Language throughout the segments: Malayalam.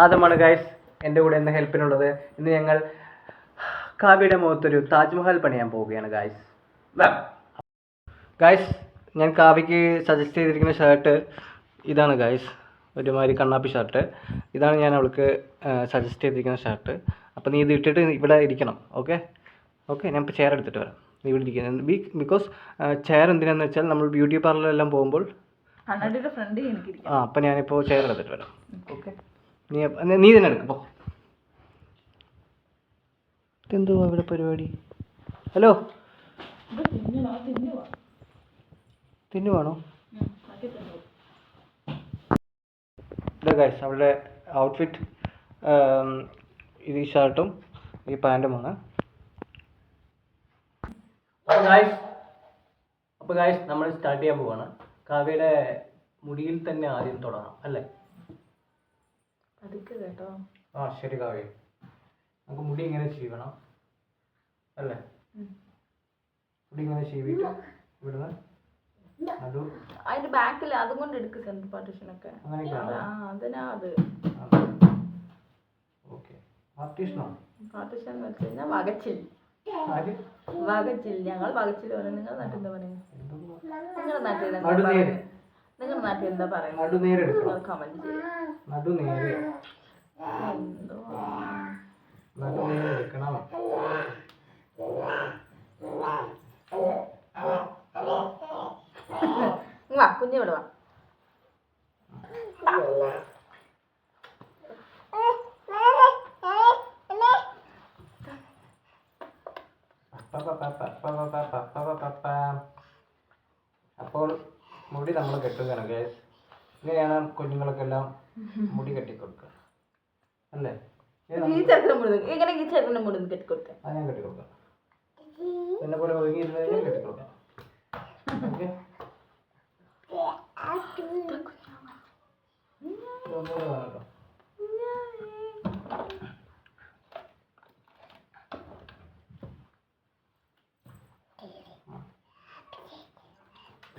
ആദ്യമാണ് ഗൈസ് എൻ്റെ കൂടെ ഇന്ന് ഹെൽപ്പിനുള്ളത്. ഇന്ന് ഞങ്ങൾ കാവ്യയുടെ മുഖത്തൊരു താജ്മഹൽ പണിയാൻ പോവുകയാണ് ഗൈസ്. ഞാൻ കാവ്യക്ക് സജസ്റ്റ് ചെയ്തിരിക്കുന്ന ഷർട്ട് ഇതാണ് ഗൈസ്, ഒരുമാതിരി കണ്ണാപ്പി ഷർട്ട്. ഇതാണ് ഞാൻ അവൾക്ക് സജസ്റ്റ് ചെയ്തിരിക്കുന്ന ഷർട്ട്. അപ്പോൾ നീ ഇത് ഇട്ടിട്ട് ഇവിടെ ഇരിക്കണം. ഓക്കെ, ഞാൻ ഇപ്പോൾ ചെയർ എടുത്തിട്ട് വരാം. നീ ഇവിടെ ഇരിക്കുന്നത് ബിക്കോസ് ചെയർ എന്തിനാന്ന് വെച്ചാൽ നമ്മൾ ബ്യൂട്ടി പാർലറിലെല്ലാം പോകുമ്പോൾ അപ്പം ഞാനിപ്പോൾ ചെയർ എടുത്തിട്ട് വരാം. ഓക്കെ, നീ തന്നെ എടുക്കും. അപ്പോൾ ഇതെന്തുവാ ഇവിടെ പരിപാടി? ഹലോ, തിന്നുവാണോ? ഇതാ ഗൈസ് അവളുടെ ഔട്ട്ഫിറ്റ്. ഇത് ഈ ഷർട്ടും ഈ പാൻറ്റുമാണ്. അപ്പോൾ ഗൈസ് നമ്മൾ സ്റ്റാർട്ട് ചെയ്യാൻ പോവാണ്. കാവ്യയുടെ മുടിയിൽ തന്നെ ആദ്യം തുടങ്ങാം അല്ലേ? കേട്ടോ. ആ ശരി കാവ്യ, നമുക്ക് മുടി ഇങ്ങനെ ചീവണം അല്ലേ? മുടി ഇങ്ങനെ ചീവിട്ട് ഇവിടുന്ന് അതിന്റെ ബാക്കിൽ അതും കൊണ്ട് എടുക്കും സെന്റർ പാർട്ടീഷനൊക്കെ. പാർട്ടീഷൻ എന്ന് വെച്ച് കഴിഞ്ഞാൽ വകച്ചിൽ. ഞങ്ങൾ വകച്ചിൽ പറയും. നിങ്ങളുടെ നാട്ടിൽ എന്താ പറയുക? നിങ്ങളുടെ നാട്ടിൽ എന്താ പറയുക? കമന്റ് വാ കുഞ്ഞു ഇവിടെ വാ. അപ്പോൾ മുടി നമ്മൾ കെട്ടുകയാണ് ഗൈസ്. ഇങ്ങനെയാണ് കുഞ്ഞുങ്ങൾക്കെല്ലാം മുടി കെട്ടിക്കൊടുക്കുക അല്ലേ? ഈ ചെറുക്കനും മുടി കെട്ടിക്കൊടുക്കാം. അത് ഞാൻ കെട്ടിക്കൊടുക്കാം. എന്നെ പോലെ ഒതുങ്ങിയിരുന്നതിനും കെട്ടിക്കൊടുക്കാം. ഓക്കെ,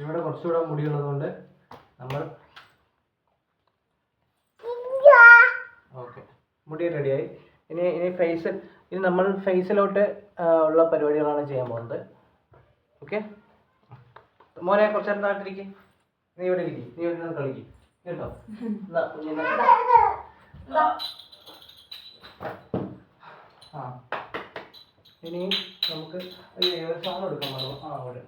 ഇവിടെ കുറച്ചുകൂടെ മുടിയുള്ളത് കൊണ്ട് നമ്മൾ ഓക്കെ മുടി റെഡിയായി. ഇനി നമ്മൾ ഫേസിലോട്ട് ഉള്ള പരിപാടികളാണ് ചെയ്യാൻ പോകുന്നത്. ഓക്കെ മോനെ കുറച്ച് നേരം താഴ്ത്തിരിക്കും. നീ ഇവിടെ ഇരിക്കും, നീ ഇവിടെ നിന്ന് കളിക്കും കേട്ടോ. ആ ഇനി നമുക്ക് സാധനം എടുക്കാൻ പാടും. ആ അവിടെ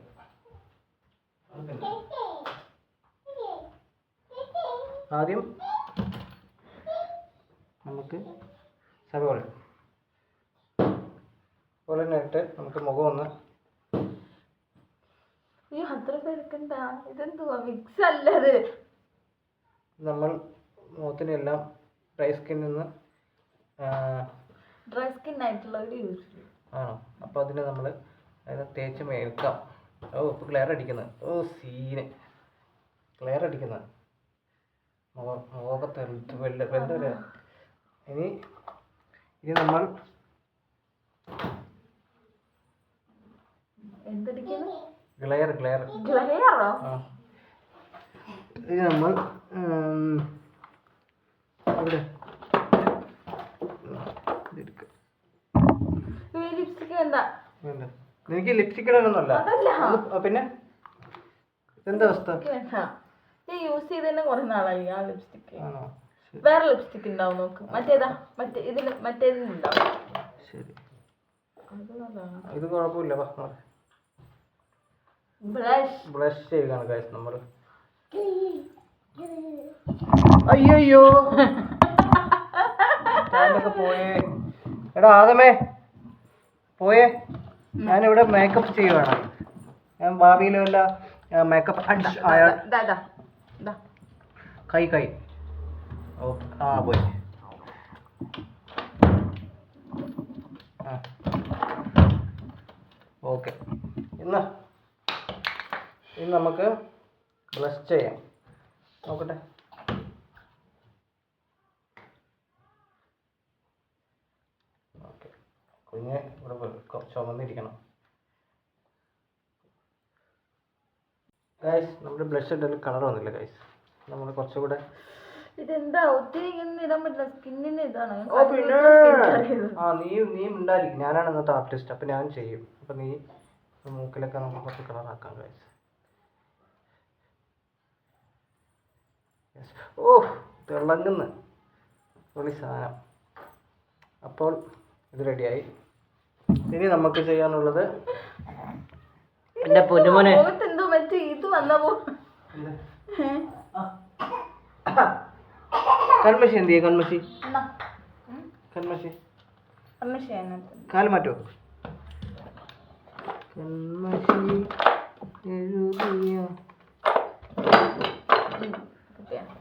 ആദ്യം നമുക്ക് സവോള ഇട്ട് നമുക്ക് മുഖം ഒന്ന് നമ്മൾ മുഖത്തിനെല്ലാം ഡ്രൈ സ്കിന്നിൽ നിന്ന് ആണോ? അപ്പോൾ അതിന് നമ്മൾ തേച്ച് മേൽക്കാം. ഓ ഇപ്പോൾ ക്ലിയർ അടിക്കുന്നത്. ഓ സീന് ക്ലിയർ അടിക്കുന്നത് മുഖത്തെ എന്താ പറയുക? ഇനി നമ്മൾ ഗ്ലെയർ ഇനി നമ്മൾ ഇവിടെ എനിക്ക് ലിപ്സ്റ്റിക് ഇടാനൊന്നുമല്ല. പിന്നെ എന്താ അവസ്ഥ? യൂസ് ചെയ്തന്നെ കുറെ നാളായി ആ ലിപ്സ്റ്റിക്. വേറെ ലിപ്സ്റ്റിക് ഉണ്ടാവും നോക്ക്. മറ്റേതിനുണ്ടാവും. ശരി, ഇത് കുഴപ്പമില്ല. ബ്ലഷ് ചെയ്യുകയാണ് ഗൈസ് നമ്മൾ. അയ്യോ സ്റ്റാൻഡൊക്കെ പോയേ. എടാ ആദമേ പോയേ. ഞാനിവിടെ മേക്കപ്പ് ചെയ്യുവാണ്. ഞാൻ ഭാവിയിലും അല്ല മേക്കപ്പ് കൈ ഓക്കെ. ആ പോയി. ഓക്കെ, ഇന്ന് നമുക്ക് ബ്ലഷ് ചെയ്യാം. നോക്കട്ടെ. ഓക്കെ, കുഞ്ഞ് ഇവിടെ ചുമന്നിരിക്കണം. ഗൈസ് നമ്മുടെ ബ്ലഷ് ഇട്ടാൽ കളർ വന്നില്ല ഗൈസ്. നമ്മൾ കുറച്ചുകൂടെ ഇതെന്താ ഒത്തിരി ഇങ്ങനെ ഇടാൻ പറ്റില്ല, സ്കിന്നിന് ഇതാണ്. ഓ പിന്നെ നീ ഉണ്ടായിരിക്കും. ഞാനാണ് ഇന്നത്തെ ആർട്ടിസ്റ്റ്, അപ്പം ഞാൻ ചെയ്യും. അപ്പം നീ മൂക്കിലൊക്കെ നമുക്ക് കുറച്ച് കളറാക്കാം ഗൈസ്. ഓ തിളങ്ങുന്ന പൊളി സാധനം. അപ്പോൾ ഇത് റെഡിയായി. ഇനി നമുക്ക് ചെയ്യാനുള്ളത് എന്റെ പൊന്നുമോനെ എന്തോ മറ്റേ ഇത് വന്ന പോ കൺമഷി എന്ത് ചെയ്യും? കൺമഷി കൺമഷി കാല് മാറ്റോ? കൺമഷി എഴുതിയ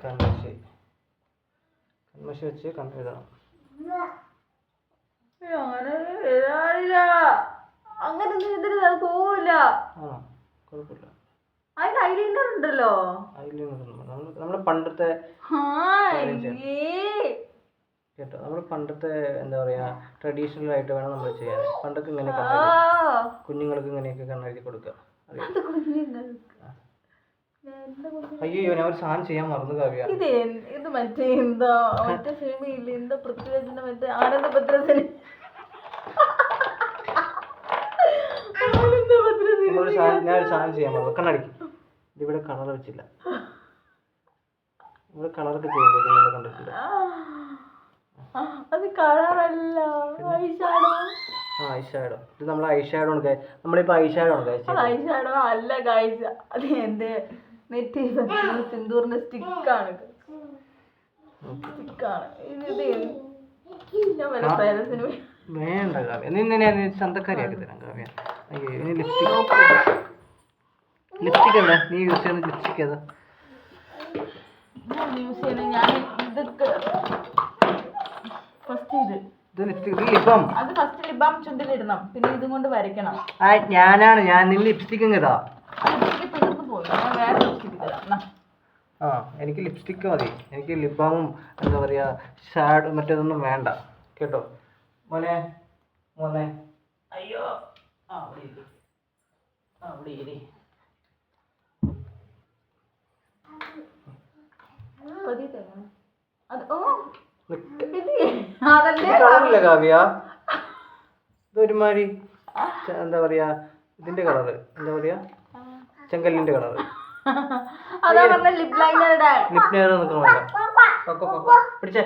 കൺമഷി കൺമഷി വെച്ച് കണ്ണെഴുതണം. അങ്ങനെ പോവില്ല. കുഴപ്പമില്ല. അതിന് ഐലൈനർ ഉണ്ടല്ലോ. നമ്മുടെ പണ്ടത്തെ കേട്ടോ, നമ്മൾ പണ്ടത്തെ എന്താ പറയാ ട്രഡീഷണൽ ആയിട്ട് വേണം നമ്മൾ ചെയ്യാൻ. പണ്ടൊക്കെ ഇങ്ങനെ കുഞ്ഞുങ്ങൾക്ക് ഇങ്ങനെയൊക്കെ കണ്ണെഴുതി കൊടുക്കുക. അയ്യോ ഞാൻ ഒരു സാധനം ചെയ്യാൻ മറന്നു കാവ്യ. ഇത് മറ്റേ എന്താ മറ്റേ സിനിമയില്ല എന്താ പൃഥ്വിരാജിന്റെ മറ്റേ ആനന്ദഭദ്രസിന് ഞാനൊരു സാധനം ചെയ്യാൻ മറന്നു. കണ്ണടിക്കും. ഇവിടെ കളർ വെച്ചില്ല. ഇവിടെ കളറൊക്കെ ചെയ്യുമ്പോൾ കണ്ടിട്ടില്ല. അത് കളറല്ല, ഐഷാഡോ. ഇത് നമ്മൾ ഐഷാഡോ ആണ്. നമ്മളിപ്പോ ഐഷാഡോ ആണ് കഴിച്ചത്. ഐഷാഡോ അല്ല കഴിച്ച, അത് എന്റെ നെറ്റി സിന്ദൂറിന്റെ സ്റ്റിക്കാണ്. വേണ്ട കാവ്യ, നിന്നെ ഞാൻ ചന്തക്കാരിയാക്കി തരാം കാവ്യ. അയ്യോ ഇനി ലിപ്സ്റ്റിക് എവിടെ? നീ യൂസ് ചെയ്യുന്ന ലിപ്സ്റ്റിക് ഏതാ? യൂസ് ചെയ്യണ ഞാൻ ഇതൊക്കെ ഫസ്റ്റ് ഇത് ലിപ്സ്റ്റിക് ലിബം. അത് ഫസ്റ്റ് ലിബാം ചുണ്ടിലിടണം, പിന്നെ ഇതും കൊണ്ട് വരയ്ക്കണം. ഞാൻ നിന്റെ ലിപ്സ്റ്റിക് ഇതാ. എനിക്ക് ലിപ്സ്റ്റിക്ക് മതി. എനിക്ക് ലിബാമും എന്താ പറയാ ഷാഡ് മറ്റേതൊന്നും വേണ്ട കേട്ടോ. മോനെ മോനെ അയ്യോ കളറില്ല കാവ്യ. ഇതൊരുമാതിരി എന്താ പറയാ ഇതിന്റെ കളറ് എന്താ പറയാ ചെങ്കല്ലിന്റെ കളറ്. ലിപ് ലൈനർ നിൽക്കണമല്ലോ. പിടിച്ചേ.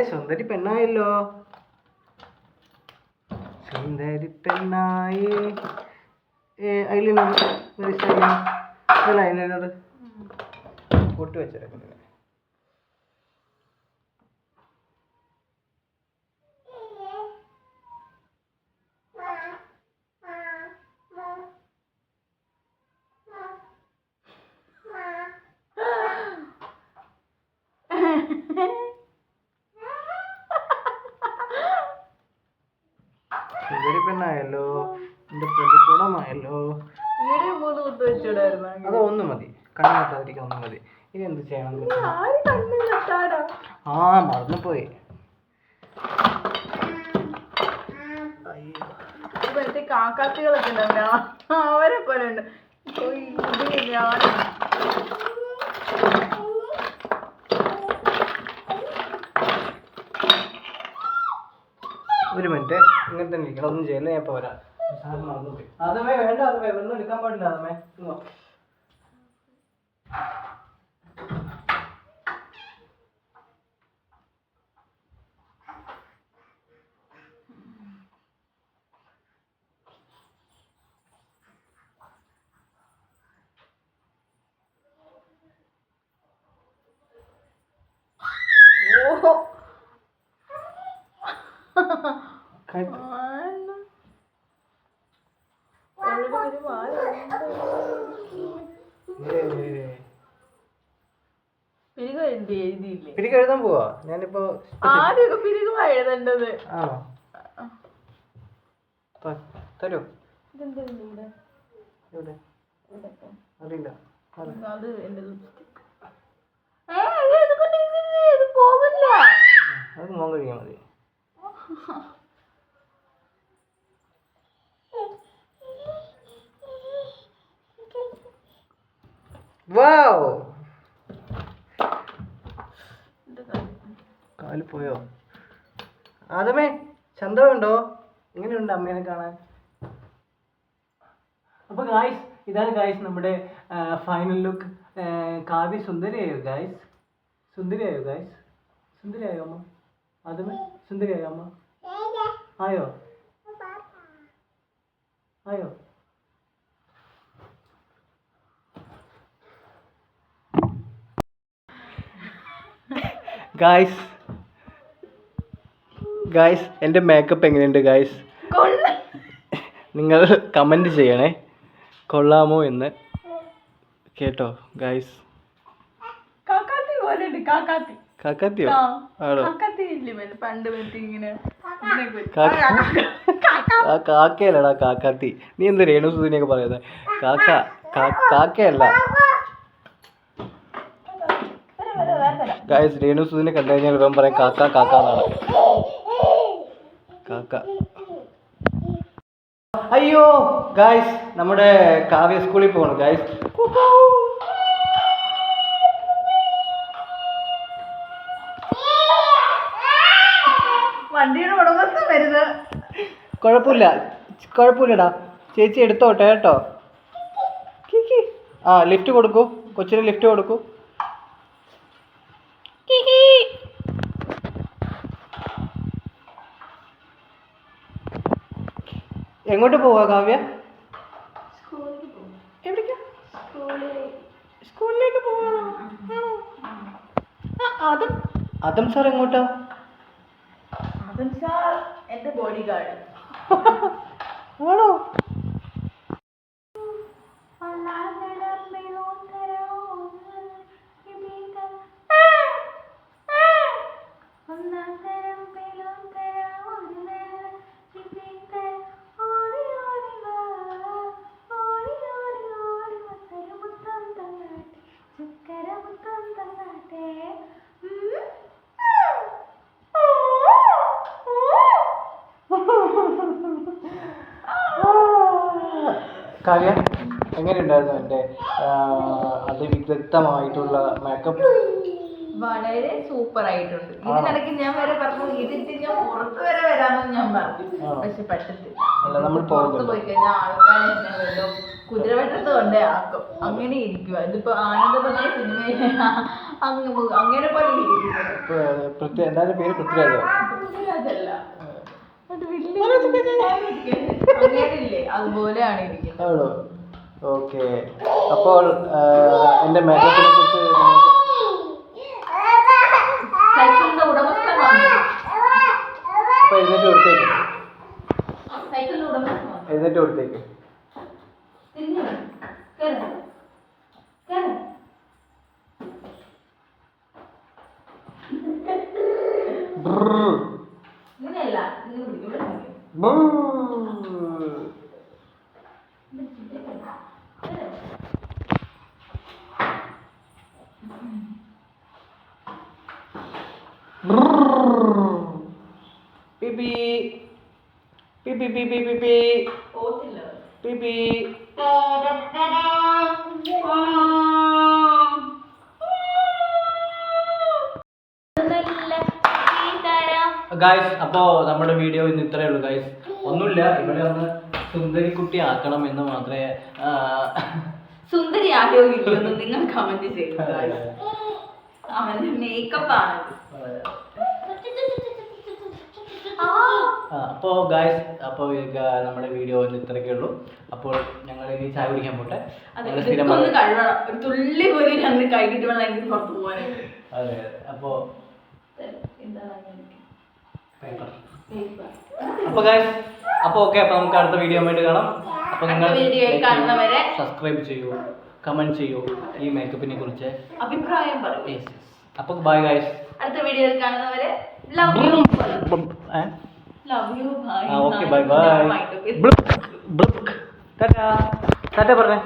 സുന്ദരി പെണ്ണായല്ലോ. സുന്ദരി പെണ്ണായി. ഐലൈനർ പൊട്ടി വെച്ചേക്കാം. സുന്ദരി പെണ്ണായല്ലോ, എന്റെ പൊടിക്കുടമായല്ലോ. അത് ഒന്ന് മതി, കണ്ണ് കെട്ടാതിരിക്കാൻ ഒന്ന് മതി. ഇനി എന്ത് ചെയ്യണം? മറന്നുപോയി. കാക്കാത്തികളൊക്കെ ഉണ്ടാവില്ല, അവരെ പോലെ ഉണ്ട്. ഒരു മിനിറ്റ് ഇങ്ങനെ തന്നെ ഇരിക്കണം, ഒന്നും ചെയ്യില്ല. ഞാൻ ഇപ്പോൾ വരാം. അതമേ വേണ്ട, അതമേ ഒന്നും എടുക്കാൻ പാടില്ല. അതമേ പിരിക് എഴുതാൻ പോവാ. ഞാനിപ്പോ ആദ്യമൊക്കെ പിരികുവാ എഴുതേണ്ടത്. ആണോ? തരൂ. ഇതെന്താ എവിടെ അറിയില്ല അത് എൻ്റെ ഇത് പോകില്ല. അത് മോൻ കഴിക്കാൻ മതി. വാവ് കാല് പോയോ? ആദമേ ചന്തമുണ്ടോ? എങ്ങനെയുണ്ട് അമ്മേനെ കാണാൻ? അപ്പോൾ ഗായ്സ് ഇതാണ് ഗായ്സ് നമ്മുടെ ഫൈനൽ ലുക്ക്. കാവ്യ സുന്ദരിയായോ ഗായ്സ്? സുന്ദരിയായോ ഗായ്സ്? സുന്ദരിയായോ അമ്മ? ആദമേ സുന്ദരിയായോ അമ്മ? ആയോ ആയോ? ഗായ്സ് എൻ്റെ മേക്കപ്പ് എങ്ങനെയുണ്ട് ഗായ്സ്? നിങ്ങൾ കമൻറ്റ് ചെയ്യണേ കൊള്ളാമോ എന്ന് കേട്ടോ ഗായ്സ്. കാക്കാത്തിയോ? ആണോ? ആ കാക്കയല്ലടാ കാക്കാത്തി. നീ എന്ത് രേണുസുദിനെയൊക്കെ പറയുന്നത്? കാക്കയല്ല ഗായ്സ്. രേണുസുദിനെ കണ്ടു കഴിഞ്ഞാൽ ഇവൻ പറയാം കാക്ക കാക്ക എന്നാണ്. കാക്ക. അയ്യോ ഗായ്സ് നമ്മുടെ കാവ്യ സ്കൂളിൽ പോകണം ഗായ്സ്. വണ്ടിയുടെ ഉടമസ്ഥൻ വരുന്നത്. കുഴപ്പമില്ലടാ ചേച്ചി എടുത്തോട്ടെ കേട്ടോ. ആ ലിഫ്റ്റ് കൊടുക്കൂ, കൊച്ചിന് ലിഫ്റ്റ് കൊടുക്കൂ. എങ്ങോട്ട് പോവാ കാവ്യ? എവിടേക്കാ? സ്കൂളിലേക്ക് പോവാണോ? ആദം സാർ എങ്ങോട്ടാ? ആദം സാർ എന്റെ ബോഡി ഗാർഡ് ആണോ? കാവ്യ എങ്ങനെയുണ്ടായിരുന്നു എൻ്റെ അതിവിദഗ്ധമായിട്ടുള്ള മേക്കപ്പ്? വളരെ സൂപ്പർ ആയിട്ടുണ്ട്. ഇതിനിടയ്ക്ക് ഞാൻ വരെ പറഞ്ഞു ഇതിട്ട് ഞാൻ പുറത്ത് വരെ വരാമെന്ന് ഞാൻ പറഞ്ഞു. പക്ഷെ പറ്റത്തില്ല. പുറത്ത് പോയി കഴിഞ്ഞാൽ ആൾക്കാരെ എന്നെ വല്ലോ കുതിരവട്ടത്ത് കൊണ്ടേ ആക്കും. അങ്ങനെ ഇരിക്കുക. ഇതിപ്പോ ആനന്ദമായ സിനിമയിലെ അങ്ങനെ പോലെ ഇരിക്കുന്നത്. എന്തായാലും പേര് പൃഥ്വിരാജോ? പൃഥ്വിരാജല്ല, അങ്ങനെയില്ലേ അതുപോലെയാണ് ഇരിക്കുന്നത്. ആണോ? ഓക്കെ. അപ്പോൾ എൻ്റെ മേക്കപ്പിനെ കുറിച്ച് സൈക്കിളിന്റെ ഉടമസ്ഥൻ വന്നു. അപ്പോൾ എഴുന്നേറ്റ് കൊടുത്തേക്ക്. സൈക്കിളിന്റെ ഉടമസ്ഥൻ എഴുന്നേറ്റ് കൊടുത്തേക്ക്. ഇങ്ങനെയല്ല PP PP PP PP PP. Guys അപ്പോൾ നമ്മുടെ വീഡിയോ ഇന്ന് ഇത്രയേ ഉള്ളൂ ഗായ്സ്. ഒന്നുമില്ല, ഇവിടെ ഒന്ന് സുന്ദരിക്കുട്ടി ആക്കണം എന്ന് മാത്രമേ. സുന്ദരിയായോ ഇല്ലെന്ന് നിങ്ങൾ കമന്റ് ചെയ്യുക. അവന്റെ മേക്കപ്പ് ആണ്. അപ്പോൾ ഗായ്സ് അപ്പോൾ നമ്മുടെ വീഡിയോ ഇന്ന് ഇത്രയൊക്കെ ഉള്ളൂ. അപ്പോൾ ഞങ്ങൾ ഇനി ചായ കുടിക്കാൻ പോട്ടെ. ഒരു തുള്ളി പോലും ഞങ്ങൾ കൈകിട്ട് വേണം എനിക്ക് പുറത്ത് പോകാനായിട്ട്. അതെ. അപ്പോൾ അപ്പോൾ ഗായ്സ് അപ്പോൾ ഓക്കെ. അപ്പോൾ നമുക്ക് അടുത്ത വീഡിയോ ആയിട്ട് കാണാം. അപ്പോൾ നിങ്ങൾ കാണുന്നവരെ സബ്സ്ക്രൈബ് ചെയ്യൂ, കമന്റ് ചെയ്യൂ, ഈ മേക്കപ്പിനെ കുറിച്ച് അഭിപ്രായം പറയൂ. അപ്പോൾ ബൈ ഗായ്സ്. അടുത്ത വീഡിയോയിൽ കാണുന്നവരെ love you. Okay bye bye. Tata Tata പറഞ്ഞേ.